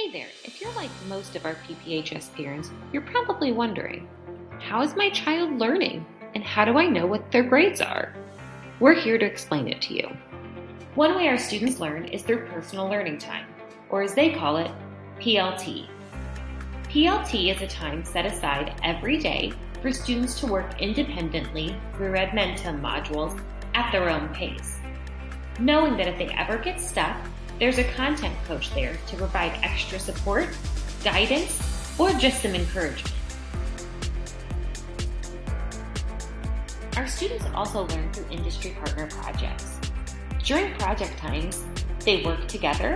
Hey there, if you're like most of our PPHS parents, you're probably wondering, how is my child learning and how do I know what their grades are? We're here to explain it to you. One way our students learn is through personal learning time, or as they call it, PLT. PLT is a time set aside every day for students to work independently through Edmentum modules at their own pace, knowing that if they ever get stuck, there's a content coach there to provide extra support, guidance, or just some encouragement. Our students also learn through industry partner projects. During project times, they work together,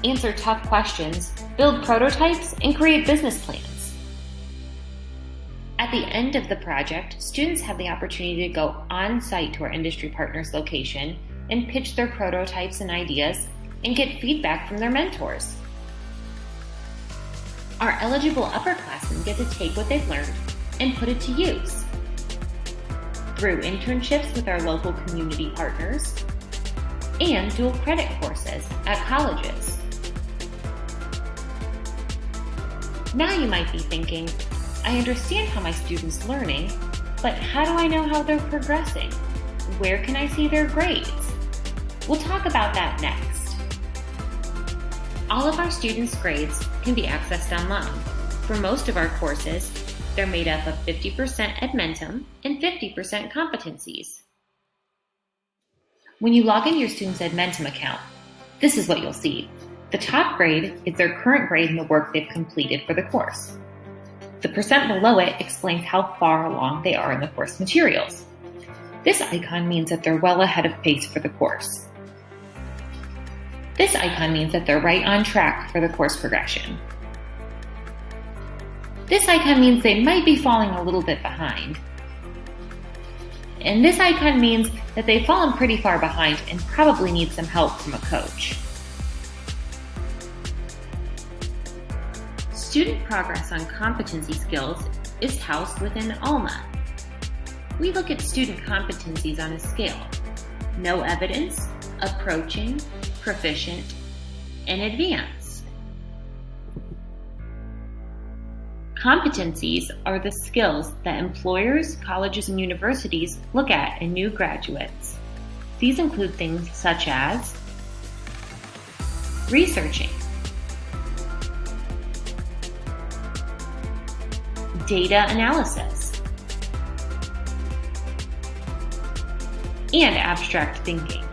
answer tough questions, build prototypes, and create business plans. At the end of the project, students have the opportunity to go on-site to our industry partners location and pitch their prototypes and ideas and get feedback from their mentors. Our eligible upperclassmen get to take what they've learned and put it to use through internships with our local community partners and dual credit courses at colleges. Now you might be thinking, I understand how my students' learning, but how do I know how they're progressing? Where can I see their grades? We'll talk about that next. All of our students' grades can be accessed online. For most of our courses, they're made up of 50% Edmentum and 50% competencies. When you log into your student's Edmentum account, this is what you'll see. The top grade is their current grade in the work they've completed for the course. The percent below it explains how far along they are in the course materials. This icon means that they're well ahead of pace for the course. This icon means that they're right on track for the course progression. This icon means they might be falling a little bit behind. And this icon means that they've fallen pretty far behind and probably need some help from a coach. Student progress on competency skills is housed within ALMA. We look at student competencies on a scale: no evidence, approaching, proficient, and advanced. Competencies are the skills that employers, colleges, and universities look at in new graduates. These include things such as researching, data analysis, and abstract thinking.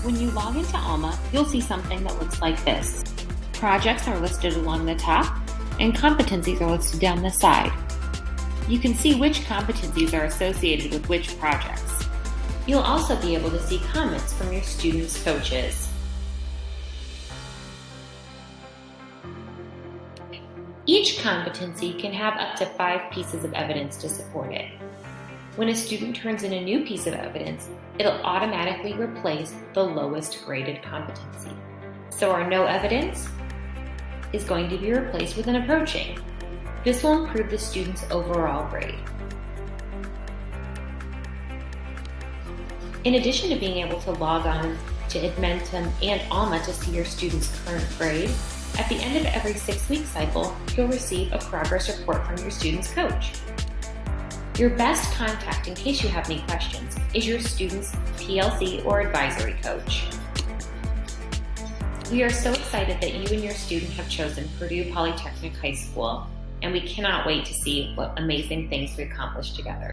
When you log into ALMA, you'll see something that looks like this. Projects are listed along the top, and competencies are listed down the side. You can see which competencies are associated with which projects. You'll also be able to see comments from your students' coaches. Each competency can have up to 5 pieces of evidence to support it. When a student turns in a new piece of evidence, it'll automatically replace the lowest graded competency. So our no evidence is going to be replaced with an approaching. This will improve the student's overall grade. In addition to being able to log on to Edmentum and ALMA to see your student's current grade, at the end of every 6-week cycle, you'll receive a progress report from your student's coach. Your best contact in case you have any questions is your student's PLC or advisory coach. We are so excited that you and your student have chosen Purdue Polytechnic High School, and we cannot wait to see what amazing things we accomplish together.